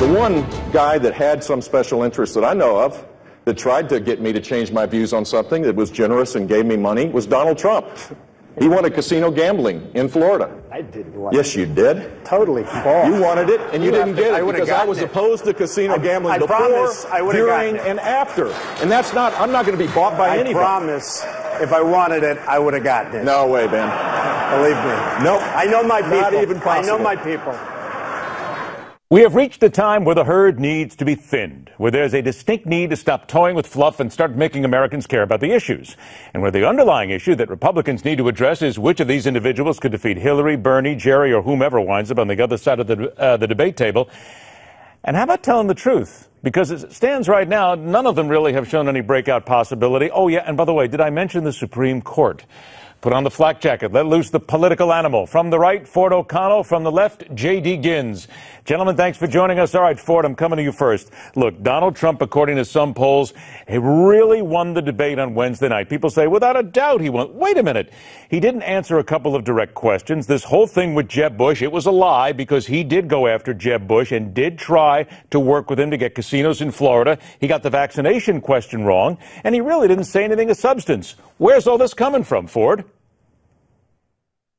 The one guy that had some special interest that I know of that tried to get me to change my views on something that was generous and gave me money was Donald Trump. He wanted casino gambling in Florida. I didn't want it. Yes, you did. Totally false. You wanted it, and you didn't get it because I was opposed to casino gambling before, during, and after. And that's not, I'm not going to be bought by anybody. I promise, if I wanted it, I would have gotten it. No way, Ben. Believe me. Nope. I know my people. Not even possible. I know my people. We have reached a time where the herd needs to be thinned, where there's a distinct need to stop toying with fluff and start making Americans care about the issues, and where the underlying issue that Republicans need to address is which of these individuals could defeat Hillary, Bernie, Jerry, or whomever winds up on the other side of the debate table. And how about telling the truth? Because as it stands right now, none of them really have shown any breakout possibility. Oh, yeah, and by the way, did I mention the Supreme Court? Put on the flak jacket. Let loose the political animal. From the right, Ford O'Connell. From the left, J.D. Gins. Gentlemen, thanks for joining us. All right, Ford, I'm coming to you first. Look, Donald Trump, according to some polls, he really won the debate on Wednesday night. People say, without a doubt, he won. Wait a minute. He didn't answer a couple of direct questions. This whole thing with Jeb Bush, it was a lie because he did go after Jeb Bush and did try to work with him to get casinos in Florida. He got the vaccination question wrong, and he really didn't say anything of substance. Where's all this coming from, Ford?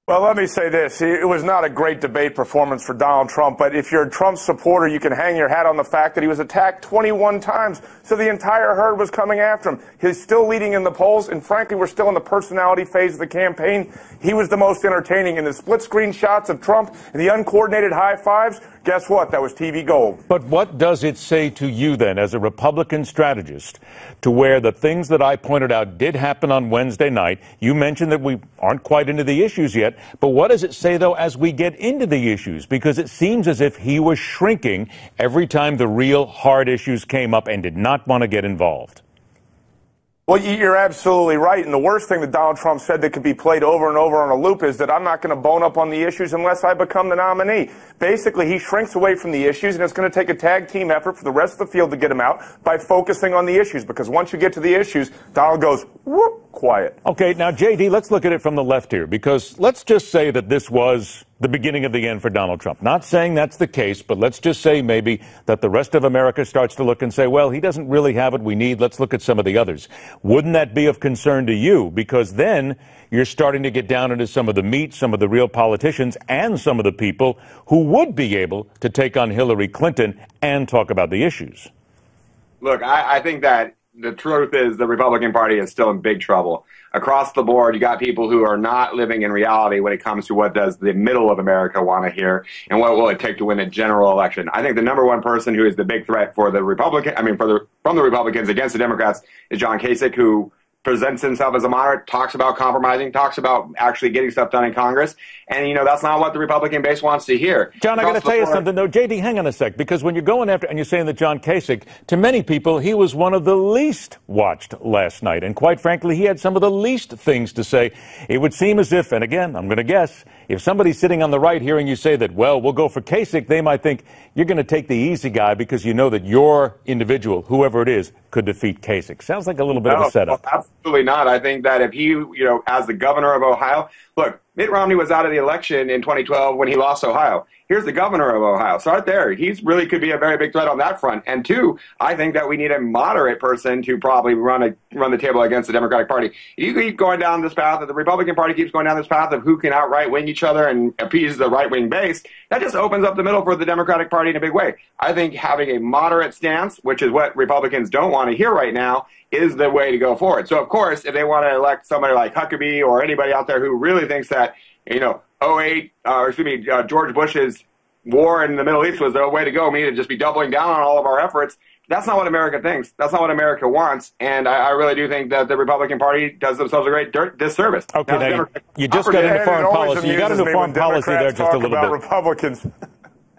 Well, let me say this. It was not a great debate performance for Donald Trump, but if you're a Trump supporter, you can hang your hat on the fact that he was attacked 21 times, so the entire herd was coming after him. He's still leading in the polls, and frankly, we're still in the personality phase of the campaign. He was the most entertaining in the split-screen shots of Trump and the uncoordinated high fives. Guess what? That was TV gold. But what does it say to you, then, as a Republican strategist, to where the things that I pointed out did happen on Wednesday night? You mentioned that we aren't quite into the issues yet, but what does it say, though, as we get into the issues? Because it seems as if he was shrinking every time the real hard issues came up and did not want to get involved. Well, you're absolutely right. And the worst thing that Donald Trump said that could be played over and over on a loop is that I'm not going to bone up on the issues unless I become the nominee. Basically, he shrinks away from the issues, and it's going to take a tag team effort for the rest of the field to get him out by focusing on the issues. Because once you get to the issues, Donald goes, whoop, quiet. Okay, now, J.D., let's look at it from the left here, because let's just say that this was the beginning of the end for Donald Trump. Not saying that's the case, but let's just say maybe that the rest of America starts to look and say, well, he doesn't really have what we need. Let's look at some of the others. Wouldn't that be of concern to you? Because then you're starting to get down into some of the meat, some of the real politicians, and some of the people who would be able to take on Hillary Clinton and talk about the issues. Look, I think that the truth is the Republican Party is still in big trouble. Across the board, you got people who are not living in reality when it comes to what does the middle of America want to hear and what will it take to win a general election. I think the number one person who is the big threat for the from the Republicans against the Democrats is John Kasich, who presents himself as a moderate, talks about compromising, talks about actually getting stuff done in Congress. And, you know, that's not what the Republican base wants to hear. John, I got to tell you something, though. J.D., hang on a sec, because when you're going after, and you're saying that John Kasich, to many people, he was one of the least watched last night. And quite frankly, he had some of the least things to say. It would seem as if, and again, I'm going to guess, if somebody's sitting on the right hearing you say that, well, we'll go for Kasich, they might think you're going to take the easy guy because you know that your individual, whoever it is, could defeat Kasich. Sounds like a little bit of a setup. Well, absolutely not. I think that if he, as the governor of Ohio, look, Mitt Romney was out of the election in 2012 when he lost Ohio. Here's the governor of Ohio. Start there. He's really could be a very big threat on that front. And two, I think that we need a moderate person to probably run the table against the Democratic Party. You keep going down this path, if the Republican Party keeps going down this path of who can outright wing each other and appease the right-wing base, that just opens up the middle for the Democratic Party in a big way. I think having a moderate stance, which is what Republicans don't want to hear right now, is the way to go forward. So, of course, if they want to elect somebody like Huckabee or anybody out there who really thinks that, George Bush's war in the Middle East was the way to go, we need to just be doubling down on all of our efforts. That's not what America thinks. That's not what America wants. And I really do think that the Republican Party does themselves a great disservice. Okay, now you just got into foreign policy. You got into foreign policy there just a little bit. Republicans.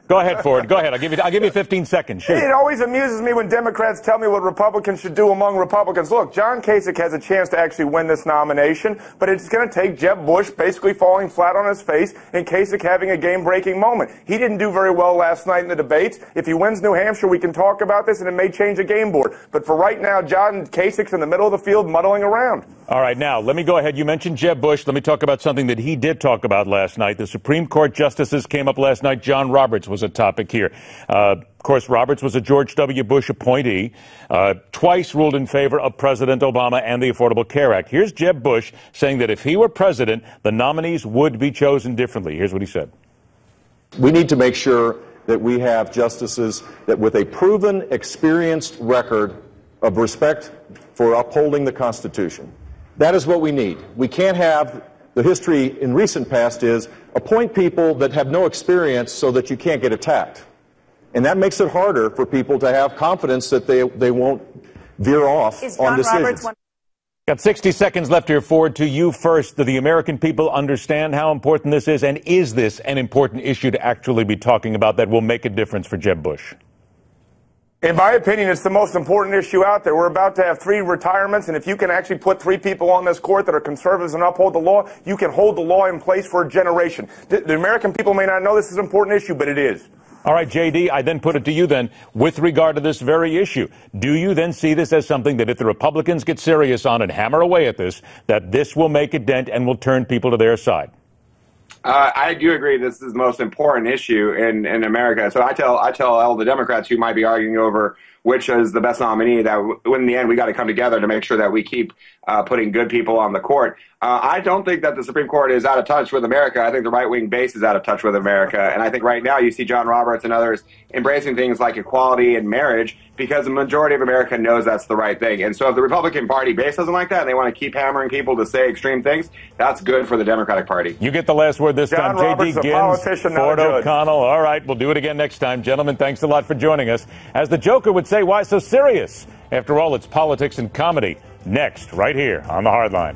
Go ahead, Ford. Go ahead. I'll give you 15 seconds. Shoot. It always amuses me when Democrats tell me what Republicans should do among Republicans. Look, John Kasich has a chance to actually win this nomination, but it's going to take Jeb Bush basically falling flat on his face and Kasich having a game-breaking moment. He didn't do very well last night in the debates. If he wins New Hampshire, we can talk about this, and it may change the game board. But for right now, John Kasich's in the middle of the field muddling around. All right, now, let me go ahead. You mentioned Jeb Bush. Let me talk about something that he did talk about last night. The Supreme Court justices came up last night. John Roberts was was a topic here. Of course, Roberts was a George W. Bush appointee, twice ruled in favor of President Obama and the Affordable Care Act. Here's Jeb Bush saying that if he were president, the nominees would be chosen differently. Here's what he said. We need to make sure that we have justices that with a proven, experienced record of respect for upholding the Constitution. That is what we need. We can't have, the history in recent past is, appoint people that have no experience so that you can't get attacked. And that makes it harder for people to have confidence that they won't veer off on decisions. Got 60 seconds left here. Forward to you first. Do the American people understand how important this is? And is this an important issue to actually be talking about that will make a difference for Jeb Bush? In my opinion, it's the most important issue out there. We're about to have 3 retirements, and if you can actually put 3 people on this court that are conservatives and uphold the law, you can hold the law in place for a generation. The American people may not know this is an important issue, but it is. All right, J.D., I then put it to you then, with regard to this very issue. Do you then see this as something that if the Republicans get serious on and hammer away at this, that this will make a dent and will turn people to their side? I do agree this is the most important issue in America. So I tell all the Democrats who might be arguing over which is the best nominee that in the end we got to come together to make sure that we keep putting good people on the court. I don't think that the Supreme Court is out of touch with America. I think the right-wing base is out of touch with America. And I think right now you see John Roberts and others embracing things like equality and marriage because the majority of America knows that's the right thing. And so if the Republican Party base doesn't like that and they want to keep hammering people to say extreme things, that's good for the Democratic Party. You get the last word this John time. Roberts, J.D. Gins, Ford O'Connell. All right, we'll do it again next time. Gentlemen, thanks a lot for joining us. As the Joker would say, why so serious? After all, it's politics and comedy. Next, right here on The Hardline.